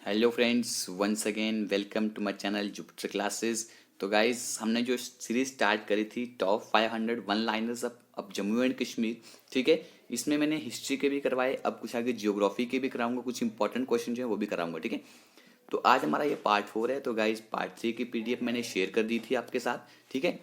Hello friends, once again welcome to my channel Jupiter classes. तो guys, हमने जो series start करी थी टॉप 500 वन लाइनर्स अब जम्मू एंड कश्मीर, ठीक है। इसमें मैंने हिस्ट्री के भी करवाए, अब कुछ आगे जियोग्राफी के भी कराऊंगा, कुछ इंपॉर्टेंट क्वेश्चन जो है वो भी कराऊंगा, ठीक है। तो आज हमारा ये पार्ट 4 है। तो गाइस, पार्ट 3 की पीडीएफ मैंने शेयर कर दी थी आपके साथ, ठीक है।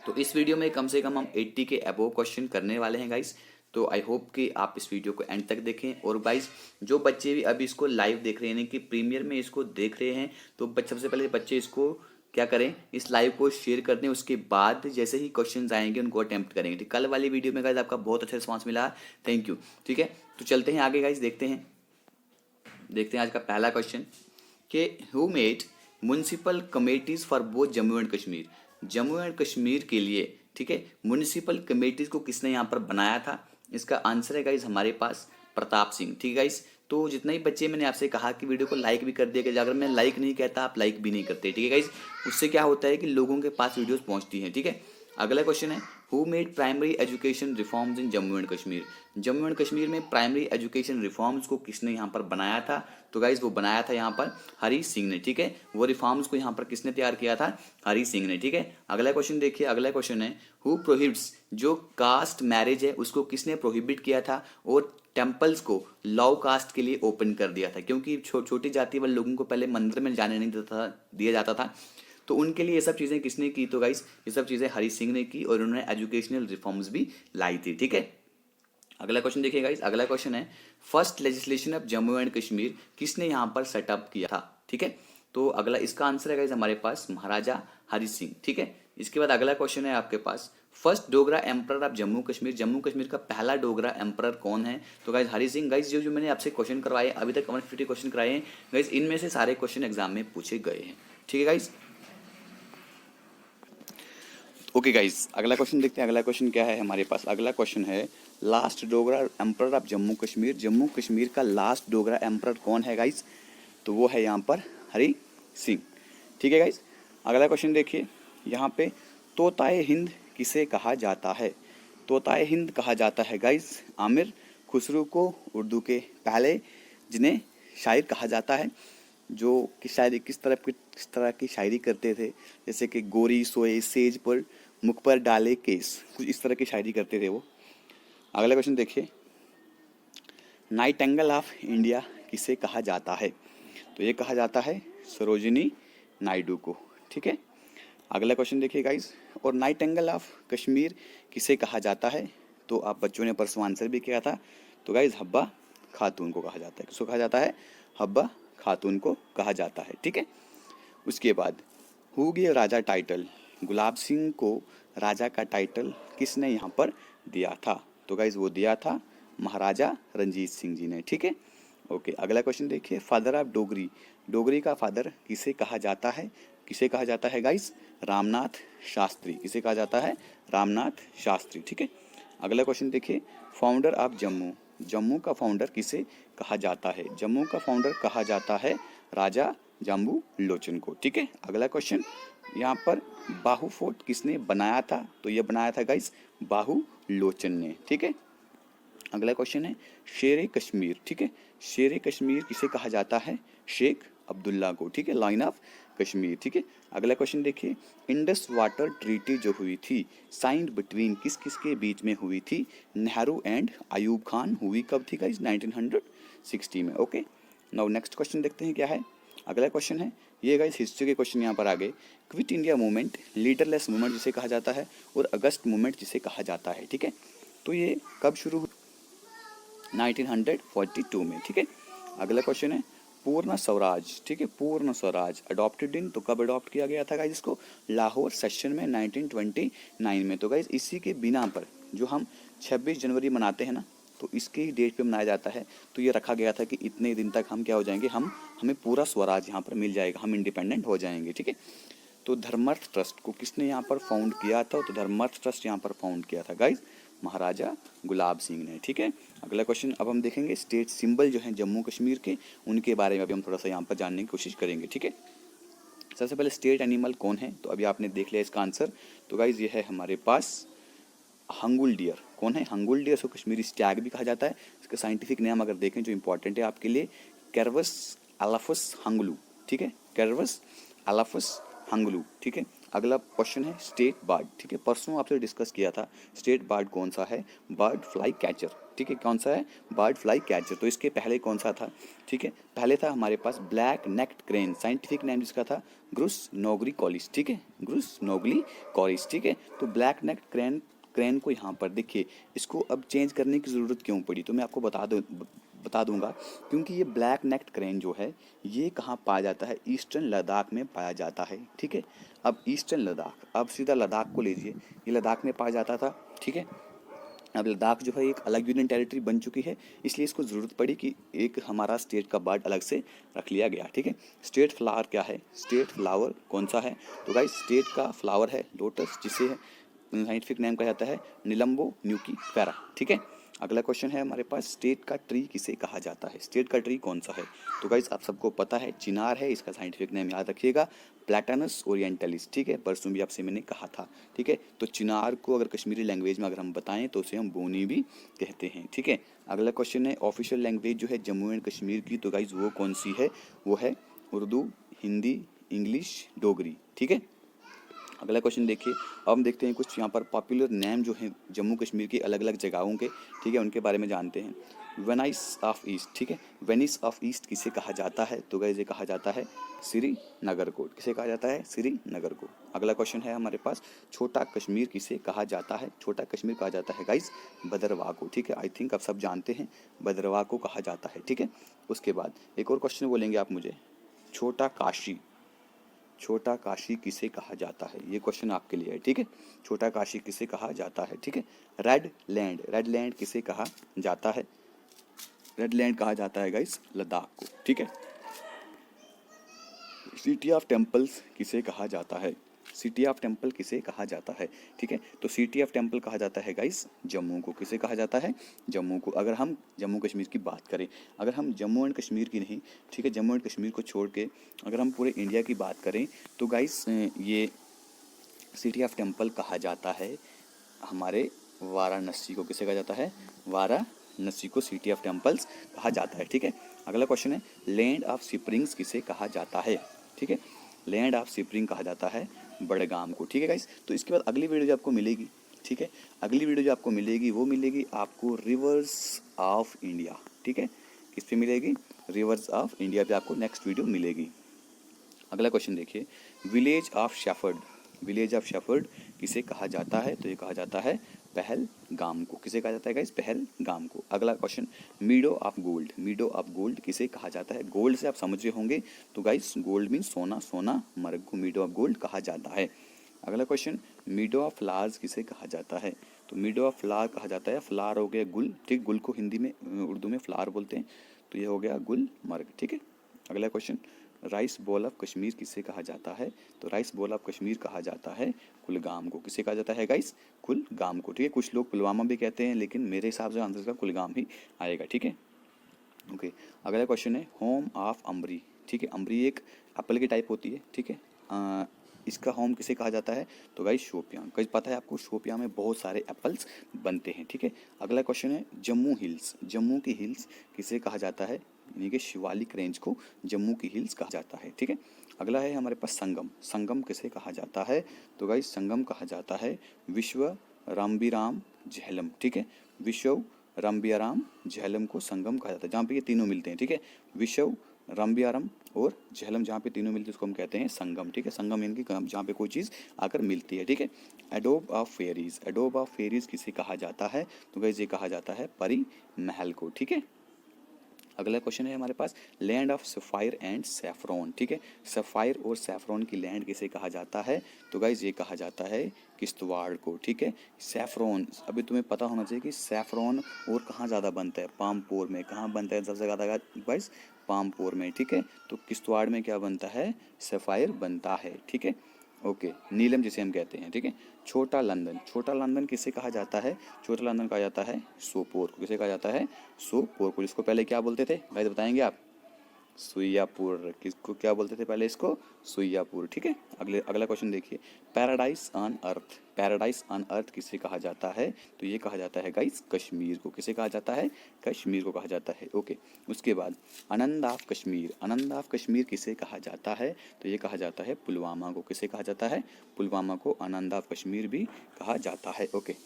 तो इस वीडियो में कम से कम हम 80 के अबोव क्वेश्चन करने वाले हैं गाइस। तो आई होप कि आप इस वीडियो को एंड तक देखें। और गाइस, जो बच्चे भी अभी इसको लाइव देख रहे हैं, यानी कि प्रीमियर में इसको देख रहे हैं, तो सबसे पहले बच्चे इसको क्या करें, इस लाइव को शेयर कर दें। उसके बाद जैसे ही क्वेश्चन आएंगे उनको अटेम्प्ट करेंगे, ठीक। कल वाली वीडियो में गाइस आपका बहुत अच्छा रिस्पॉन्स मिला, थैंक यू, ठीक है। तो चलते हैं आगे गाइस, देखते हैं आज का पहला क्वेश्चन कि who made municipal committees for both Jammu and Kashmir. Jammu and Kashmir के लिए, ठीक है, म्यूनसिपल कमेटीज को किसने यहाँ पर बनाया था। इसका आंसर है गाइज हमारे पास प्रताप सिंह, ठीक है गाइज। तो जितने ही बच्चे, मैंने आपसे कहा कि वीडियो को लाइक भी कर दिया, अगर मैं लाइक नहीं कहता आप लाइक भी नहीं करते, ठीक है गाइज। उससे क्या होता है कि लोगों के पास वीडियोस पहुंचती हैं, ठीक है। अगला क्वेश्चन है who made primary education reforms in Jammu and Kashmir. Jammu and Kashmir में प्राइमरी एजुकेशन रिफॉर्म्स को किसने यहाँ पर बनाया था। तो गाइज वो बनाया था यहाँ पर हरी सिंह ने, ठीक है। वो रिफॉर्म्स को यहाँ पर किसने तैयार किया था, हरी सिंह ने, ठीक है। अगला क्वेश्चन देखिए, अगला क्वेश्चन है हु प्रोहिबिट्स, जो कास्ट मैरिज है उसको किसने प्रोहिबिट किया था और टेम्पल्स को लॉ कास्ट के लिए ओपन कर दिया था, क्योंकि छोटी जाति वाले लोगों को पहले मंदिर में जाने नहीं दिया जाता था। तो उनके लिए ये सब चीज़ें किसने की, तो गाइस ये सब चीज़ें हरी सिंह ने की और उन्होंने एजुकेशनल रिफॉर्म्स भी लाई थी, ठीक है। अगला क्वेश्चन देखिए गाइस, अगला क्वेश्चन है first legislation of Jammu and Kashmir किसने यहाँ पर सेटअप किया था, ठीक है। तो अगला इसका आंसर है गाइस हमारे पास महाराजा हरी सिंह, ठीक है। इसके बाद अगला क्वेश्चन है आपके पास first Dogra emperor of Jammu Kashmir. Jammu Kashmir का पहला डोगरा एम्पर कौन है। तो गाइस हरी सिंह। गाइस जो जो मैंने आपसे क्वेश्चन करवाए अभी तक 150 क्वेश्चन कराए हैं गाइस, इनमें से सारे क्वेश्चन एग्जाम में पूछे गए हैं, ठीक है गाइस। ओके गाइस, अगला क्वेश्चन देखते हैं। अगला क्वेश्चन क्या है हमारे पास, अगला क्वेश्चन है last Dogra emperor of Jammu Kashmir. Jammu Kashmir का लास्ट डोगरा एम्पर कौन है गाइस। तो वो है यहाँ पर हरी सिंह, ठीक है गाइस। अगला क्वेश्चन देखिए, यहाँ पे तोताए हिंद किसे कहा जाता है। तोताए हिंद कहा जाता है गाइस आमिर खुसरो को, उर्दू के पहले जिन्हें शायर कहा जाता है, जो कि शायरी किस तरह की शायरी करते थे, जैसे कि गोरी सोए सेज पर मुख पर डाले केस, कुछ इस तरह की शायरी करते थे वो। अगला क्वेश्चन देखिए, नाइटेंगल ऑफ इंडिया किसे कहा जाता है। तो ये कहा जाता है सरोजिनी नायडू को, ठीक है। अगला क्वेश्चन देखिए गाइस, और नाइटेंगल ऑफ कश्मीर किसे कहा जाता है। तो आप बच्चों ने परसों आंसर भी किया था। तो गाइस हब्बा खातून को कहा जाता है। किसको कहा जाता है, हब्बा खातून को कहा जाता है, ठीक है। उसके बाद who give Raja title, Gulab Singh को राजा का टाइटल किसने यहाँ पर दिया था। तो गाइज वो दिया था महाराजा रंजीत सिंह जी ने, ठीक है। ओके, अगला क्वेश्चन देखिए, फादर ऑफ डोगरी, डोगरी का फादर किसे कहा जाता है। किसे कहा जाता है गाइज, रामनाथ शास्त्री। किसे कहा जाता है, रामनाथ शास्त्री, ठीक है। अगला क्वेश्चन देखिए, फाउंडर ऑफ जम्मू, जम्मू का फाउंडर किसे कहा जाता है। जम्मू का फाउंडर कहा जाता है राजा जाम्बू लोचन को, ठीक है। अगला क्वेश्चन, यहाँ पर बाहू फोर्ट किसने बनाया था। तो ये बनाया था गाइस बाहू लोचन ने, ठीक है। अगला क्वेश्चन है शेर कश्मीर, ठीक है। शेर कश्मीर किसे कहा जाता है, शेख अब्दुल्ला को, ठीक है। लाइन ऑफ कश्मीर, ठीक है। अगला क्वेश्चन देखिए, इंडस वाटर ट्रीटी जो हुई थी साइंड बिटवीन किस किस के बीच में हुई थी, नेहरू एंड अयूब खान। हुई कब थी गाइस, 1960 में, ओके। नाउ नेक्स्ट क्वेश्चन देखते हैं क्या है। अगला क्वेश्चन है, ये गाइस हिस्ट्री के क्वेश्चन यहाँ पर आ गए। Quit India movement, leaderless movement जिसे कहा जाता है, और अगस्त मूवमेंट जिसे कहा जाता है, ठीक है। तो ये कब शुरू हुई, 1942 में, ठीक है। अगला क्वेश्चन है पूर्ण स्वराज, ठीक है। पूर्ण स्वराज अडॉप्टेड इन, तो कब अडॉप्ट किया गया था गाइस इसको, लाहौर सेशन में 1929 में। तो गाइस इसी के बिना पर जो हम 26 जनवरी मनाते हैं ना, तो इसके ही डेट पे मनाया जाता है। तो ये रखा गया था कि इतने दिन तक हम क्या हो जाएंगे, हमें पूरा स्वराज यहाँ पर मिल जाएगा, हम इंडिपेंडेंट हो जाएंगे, ठीक है। तो धर्मार्थ ट्रस्ट को किसने यहाँ पर फाउंड किया था। तो धर्मार्थ ट्रस्ट यहाँ पर फाउंड किया था गाइस महाराजा गुलाब सिंह ने, ठीक है। अगला क्वेश्चन अब हम देखेंगे स्टेट सिंबल जो है जम्मू कश्मीर के, उनके बारे में अभी हम थोड़ा सा यहाँ पर जानने की कोशिश करेंगे, ठीक है। सबसे पहले स्टेट एनिमल कौन है, तो अभी आपने देख लिया इसका आंसर। तो गाइज ये है हमारे पास हंगुल डियर। कौन है, हंगुल डियर। इसको कश्मीरी स्टैग भी कहा जाता है। इसका साइंटिफिक नेम अगर देखें जो इंपॉर्टेंट है आपके लिए, कैरवस एलाफस हंगलू, ठीक है, कैरवस एलाफस हंगलू, ठीक है। अगला क्वेश्चन है स्टेट बर्ड, ठीक है, परसों आपसे डिस्कस किया था स्टेट बर्ड कौन सा है, बर्ड फ्लाई कैचर, ठीक है, कौन सा है, बर्ड फ्लाई कैचर। तो इसके पहले कौन सा था, ठीक है, पहले था हमारे पास black necked crane, scientific name जिसका था ग्रुस नोगली कॉलिस, ठीक है, ग्रुस नोगली कॉलिस, ठीक है। तो ब्लैक नेक्ड क्रेन को यहाँ पर देखिए, इसको अब चेंज करने की ज़रूरत क्यों पड़ी, तो मैं आपको बता दूंगा, क्योंकि ये ब्लैक नेक्ड क्रेन जो है ये कहाँ पाया जाता है, ईस्टर्न लद्दाख में पाया जाता है, ठीक है। अब ईस्टर्न लद्दाख, अब सीधा लद्दाख को लीजिए, ये लद्दाख में पाया जाता था, ठीक है। अब लद्दाख जो है एक अलग यूनियन टेरिटरी बन चुकी है, इसलिए इसको ज़रूरत पड़ी कि एक हमारा स्टेट का बर्ड अलग से रख लिया गया, ठीक है। स्टेट फ्लावर क्या है, स्टेट फ्लावर कौन सा है, तो गाइस स्टेट का फ्लावर है लोटस, जिसे साइंटिफिक नेम कहा जाता है निलम्बो न्यूकीफेरा, ठीक है। अगला क्वेश्चन है हमारे पास स्टेट का ट्री किसे कहा जाता है, स्टेट का ट्री कौन सा है, तो गाइस आप सबको पता है चिनार है, इसका साइंटिफिक नेम याद रखिएगा प्लैटानस ओरिएंटलिस, ठीक है, परसों भी आपसे मैंने कहा था, ठीक है। तो चिनार को अगर कश्मीरी लैंग्वेज में अगर हम बताएं तो उसे हम बोनी भी कहते हैं, ठीक है। अगला क्वेश्चन है ऑफिशियल लैंग्वेज जो है जम्मू एंड कश्मीर की, तो गाइस वो कौन सी है, वो है उर्दू, हिंदी, इंग्लिश, डोगरी, ठीक है। अगला क्वेश्चन देखिए, अब हम देखते हैं कुछ यहाँ पर पॉपुलर नेम जो हैं जम्मू कश्मीर की अलग अलग जगहों के, ठीक है, उनके बारे में जानते हैं। वेनिस ऑफ ईस्ट, ठीक है, वेनिस ऑफ ईस्ट किसे कहा जाता है, तो गाइस ये कहा जाता है श्रीनगर को, किसे कहा जाता है, श्रीनगर को। अगला क्वेश्चन है हमारे पास छोटा कश्मीर किसे कहा जाता है, छोटा कश्मीर कहा जाता है गाइस भद्रवाह को, ठीक है, आई थिंक आप सब जानते हैं भद्रवाह को कहा जाता है, ठीक है। उसके बाद एक और क्वेश्चन बोलेंगे आप मुझे, छोटा काशी, छोटा काशी किसे कहा जाता है, ये क्वेश्चन आपके लिए है, ठीक है, छोटा काशी किसे कहा जाता है, ठीक है। रेड लैंड, रेड लैंड किसे कहा जाता है, रेड लैंड कहा जाता है गाइस लद्दाख को, ठीक है। सिटी ऑफ टेम्पल्स किसे कहा जाता है, सिटी ऑफ टेम्पल किसे कहा जाता है, ठीक है। तो सिटी ऑफ टेम्पल कहा जाता है गाइस जम्मू को, किसे कहा जाता है, जम्मू को। अगर हम जम्मू कश्मीर की बात करें, अगर हम जम्मू एंड कश्मीर की नहीं, ठीक है, जम्मू एंड कश्मीर को छोड़ के अगर हम पूरे इंडिया की बात करें तो गाइस ये सिटी ऑफ टेम्पल कहा जाता है हमारे वाराणसी को, किसे कहा जाता है, वाराणसी को सिटी ऑफ टेम्पल्स कहा जाता है, ठीक है। अगला क्वेश्चन है लैंड ऑफ स्प्रिंग्स किसे कहा जाता है, ठीक है, लैंड ऑफ स्प्रिंग कहा जाता है बड़गाम को, ठीक है गाइस। तो इसके बाद अगली वीडियो जो आपको मिलेगी, ठीक है, अगली वीडियो जो आपको मिलेगी वो मिलेगी आपको रिवर्स ऑफ इंडिया, ठीक है, किस पे मिलेगी, रिवर्स ऑफ इंडिया पे आपको नेक्स्ट वीडियो मिलेगी। अगला क्वेश्चन देखिए, village of shepherd, village of shepherd किसे कहा जाता है, तो ये कहा जाता है पहलगाम को, किसे कहा जाता है गाइस, पहलगाम को। अगला question मीडो of gold, मीडो of gold किसे कहा जाता है, गोल्ड से आप समझ रहे होंगे, तो गाइस गोल्ड मीन सोना, सोना मर्ग को मीडो ऑफ गोल्ड कहा जाता है। अगला क्वेश्चन मीडो ऑफ फ्लावर्स किसे कहा जाता है, तो मीडो ऑफ फ्लावर कहा जाता है, फ्लावर हो गया गुल, ठीक, गुल को हिंदी में उर्दू में फ्लावर बोलते हैं, तो ये हो गया गुलमर्ग, ठीक है। अगला question rice ball of Kashmir किसे कहा जाता है, तो राइस बॉल ऑफ कश्मीर कहा जाता है कुलगाम को, किसे कहा जाता है गाइस, कुलगाम को, ठीक है। कुछ लोग पुलवामा भी कहते हैं, लेकिन मेरे हिसाब से आंसर का कुलगाम ही आएगा, ठीक है, ओके। अगला क्वेश्चन है होम ऑफ अम्बरी, ठीक है, अम्बरी एक एप्पल की टाइप होती है, ठीक है, इसका होम किसे कहा जाता है, तो गाइस शोपियां, गाइस पता है आपको शोपियां में बहुत सारे एप्पल्स बनते हैं, ठीक है। अगला क्वेश्चन है जम्मू हिल्स, जम्मू की हिल्स किसे कहा जाता है, यानी कि शिवालिक रेंज को जम्मू की हिल्स कहा जाता है, ठीक है। अगला है हमारे पास संगम, संगम किसे कहा जाता है, तो गाइस संगम कहा जाता है विश्व रामबीराम झेलम, ठीक है, विश्व रामबियाराम झेलम को संगम कहा जाता है, जहाँ पे ये तीनों मिलते हैं, ठीक है, विश्व रामबियारम और झेलम जहाँ पे तीनों मिलते हैं उसको हम कहते हैं संगम, ठीक है। संगम यानी कि जहाँ पे कोई चीज़ आकर मिलती है, ठीक है। एडोब ऑफ फेरीज, एडोब ऑफ फेरीज किसे कहा जाता है, तो गाइस ये कहा जाता है परी महल को, ठीक है। अगला क्वेश्चन है हमारे पास land of sapphire and saffron, ठीक है, सफ़ायर और सैफरॉन की लैंड किसे कहा जाता है, तो गाइस ये कहा जाता है किश्तवाड़ को, ठीक है। सैफरॉन, अभी तुम्हें पता होना चाहिए कि सैफरॉन और कहाँ ज़्यादा बनता है, पामपोर में, कहाँ बनता है सबसे ज़्यादा गाइस, पामपोर में, ठीक है। तो किश्तवाड़ में क्या बनता है, सफ़ायर बनता है, ठीक है, ओके, नीलम जिसे हम कहते हैं, ठीक है। छोटा लंदन, छोटा लंदन किसे कहा जाता है, छोटा लंदन कहा जाता है सोपोर को, किसे कहा जाता है, सोपोर को, जिसको पहले क्या बोलते थे गाइस बताएंगे आप, सुइयापुर। किसको क्या बोलते थे पहले इसको? सुइयापुर। ठीक है, अगला क्वेश्चन देखिए, paradise on earth, paradise on earth किसे कहा जाता है? तो ये कहा जाता है गाइस कश्मीर को। किसे कहा जाता है? कश्मीर को कहा जाता है। ओके, उसके बाद आनंद ऑफ कश्मीर, आनंद ऑफ कश्मीर किसे कहा जाता है? तो ये कहा जाता है पुलवामा को। किसे कहा जाता है? पुलवामा को आनंद ऑफ कश्मीर भी कहा जाता है। Okay,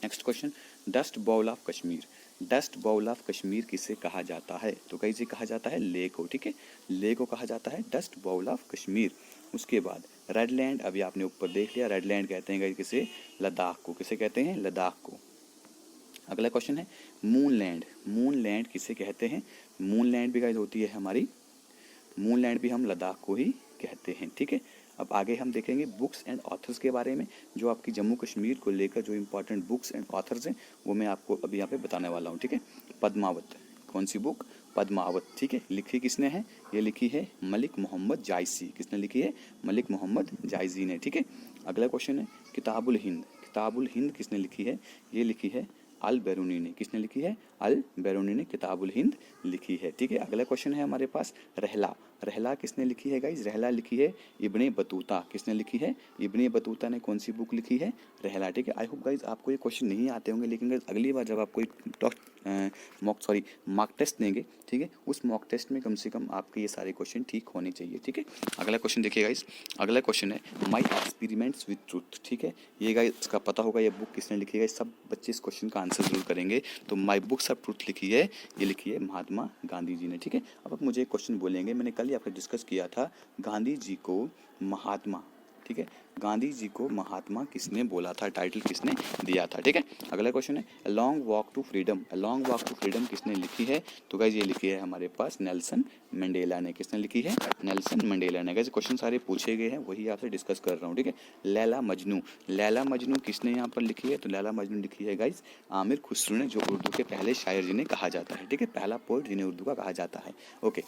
next question, dust bowl of Kashmir, dust bowl of Kashmir किसे कहा जाता है? तो कैसे कहा जाता है? ले को। ठीक है, ले को कहा जाता है डस्ट बाउल ऑफ कश्मीर। उसके बाद रेड लैंड, अभी आपने ऊपर देख लिया, रेड लैंड कहते हैं किसे? लद्दाख को। किसे कहते हैं? लद्दाख को। अगला क्वेश्चन है मून लैंड, मून लैंड किसे कहते हैं? मून लैंड भी गाइस होती है हमारी, मून लैंड भी हम लद्दाख को ही कहते हैं। ठीक है, अब आगे हम देखेंगे बुक्स एंड ऑथर्स के बारे में, जो आपकी जम्मू कश्मीर को लेकर जो इंपॉर्टेंट बुक्स एंड ऑथर्स हैं वो मैं आपको अभी यहाँ पे बताने वाला हूँ। ठीक है, पद्मावत, कौन सी बुक? पद्मावत। ठीक है, लिखी किसने है? ये लिखी है मलिक मोहम्मद जायसी। किसने लिखी है? मलिक मोहम्मद जायसी ने। ठीक है, अगला क्वेश्चन है किताबुल हिंद, किताबुल हिंद किसने लिखी है? ये लिखी है अल बैरूनी ने। किसने लिखी है? अल बैरूनी ने किताबुल हिंद लिखी है। ठीक है, अगला क्वेश्चन है हमारे पास रहला, रहला किसने लिखी है गाइज? रहला लिखी है इब्ने बतूता। किसने लिखी है? इब्ने बतूता ने कौन सी बुक लिखी है? रहला। ठीक है, आई होप गाइज आपको ये क्वेश्चन नहीं आते होंगे, लेकिन गाइज अगली बार जब आप कोई मॉक टेस्ट देंगे, ठीक है, उस मॉक टेस्ट में कम से कम आपके ये सारे क्वेश्चन ठीक होने चाहिए। ठीक है, अगला क्वेश्चन देखिए गाइज, अगला क्वेश्चन है माई एक्सपेरिमेंट्स विद ट्रूथ। ठीक है, ये गाइज इसका पता होगा ये बुक किसने लिखी है? सब बच्चे इस क्वेश्चन का आंसर जरूर करेंगे। तो माई बुक्स ऑफ ट्रूथ लिखी है, ये लिखी है महात्मा गांधी जी ने। ठीक है, अब आप मुझे एक क्वेश्चन बोलेंगे, मैंने कल ही आपको डिस्कस किया था, गांधी जी को महात्मा, ठीक है, गांधी जी को महात्मा किसने बोला था? टाइटल किसने दिया था? ठीक है, अगला क्वेश्चन है a long walk to freedom, a long walk to freedom किसने लिखी है? तो गाइज ये लिखी है हमारे पास नेल्सन मंडेला ने। किसने लिखी है? नेल्सन मंडेला ने। गाइज क्वेश्चन सारे पूछे गए हैं, वही आपसे डिस्कस कर रहा हूँ। ठीक है, लैला मजनू, लैला मजनू किसने यहाँ पर लिखी है? तो लैला मजनू लिखी है गाइज आमिर खुसरो ने, जो उर्दू के पहले शायर जिन्हें कहा जाता है। ठीक है, पहला पोएट जिन्हें उर्दू का कहा जाता है। ओके,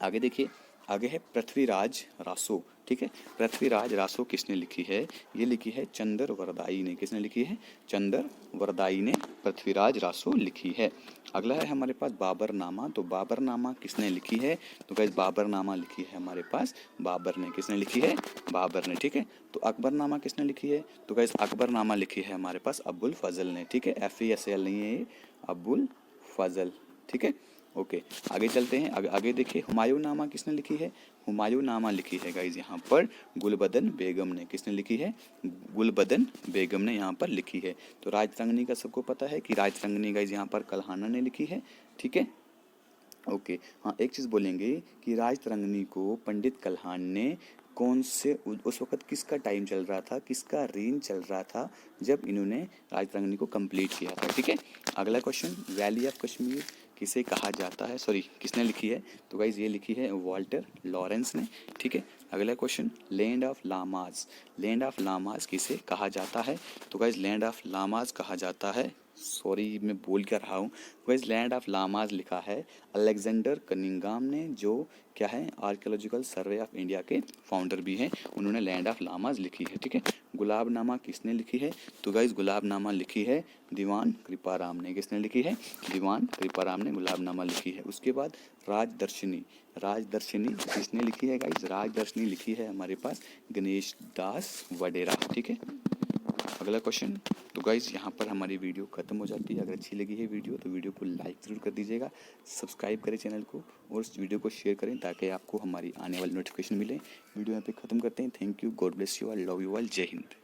आगे देखिए, आगे है पृथ्वीराज रासो। ठीक है, पृथ्वीराज रासो किसने लिखी है? ये लिखी है चंदर वरदाई ने। किसने लिखी है? चंदर वरदाई ने पृथ्वीराज रासो लिखी है। अगला है हमारे पास बाबरनामा, तो बाबरनामा किसने लिखी है? तो गाइस बाबरनामा लिखी है हमारे पास बाबर ने। किसने लिखी है? बाबर ने। ठीक है, तो अकबरनामा किसने लिखी है? तो गाइस अकबरनामा लिखी है हमारे पास अबुल फजल ने। ठीक है, FASL नहीं है ये, अबुल फजल। ठीक है, ओके, आगे चलते हैं। आगे देखिए हुमायूं नामा किसने लिखी है? हुमायूं नामा लिखी है गाइज यहाँ पर गुलबदन बेगम ने। किसने लिखी है? गुलबदन बेगम ने यहाँ पर लिखी है। तो राजरंगनी का सबको पता है कि राजरंगनी गाइज यहाँ पर कल्हाना ने लिखी है। ठीक है, ओके, हाँ एक चीज़ बोलेंगे कि राजतरंगिणी को पंडित कल्हान ने कौन से, उस वक्त किसका टाइम चल रहा था, किसका रेंज चल रहा था जब इन्होंने राजतरंगिणी को कंप्लीट किया था। ठीक है, अगला क्वेश्चन, वैली ऑफ कश्मीर किसे कहा जाता है? सॉरी, किसने लिखी है? तो गाइज ये लिखी है वॉल्टर लॉरेंस ने। ठीक है, अगला question, land of lamas, land of lamas किसे कहा जाता है? तो गाइज लैंड ऑफ लामाज कहा जाता है, सॉरी मैं बोल क्या रहा हूँ, गाइज लैंड ऑफ लामाज लिखा है अलेक्जेंडर कनिंगाम ने, जो क्या है आर्कियोलॉजिकल सर्वे ऑफ इंडिया के फाउंडर भी हैं, उन्होंने लैंड ऑफ लामाज लिखी है। ठीक है, गुलाबनामा किसने लिखी है? तो गाइज गुलाबनामा लिखी है दीवान कृपाराम ने। किसने लिखी है? दीवान कृपाराम ने गुलाबनामा लिखी है। उसके बाद राजदर्शनी, राजदर्शनी किसने लिखी है गाइज? राजदर्शनी लिखी है हमारे पास गणेश दास वडेरा। ठीक है, अगला क्वेश्चन, तो गाइज यहाँ पर हमारी वीडियो खत्म हो जाती है। अगर अच्छी लगी है वीडियो तो वीडियो को लाइक ज़रूर कर दीजिएगा, सब्सक्राइब करें चैनल को और इस वीडियो को शेयर करें ताकि आपको हमारी आने वाली नोटिफिकेशन मिले। वीडियो यहाँ पे ख़त्म करते हैं। Thank you, God bless you all, love you all, जय हिंद।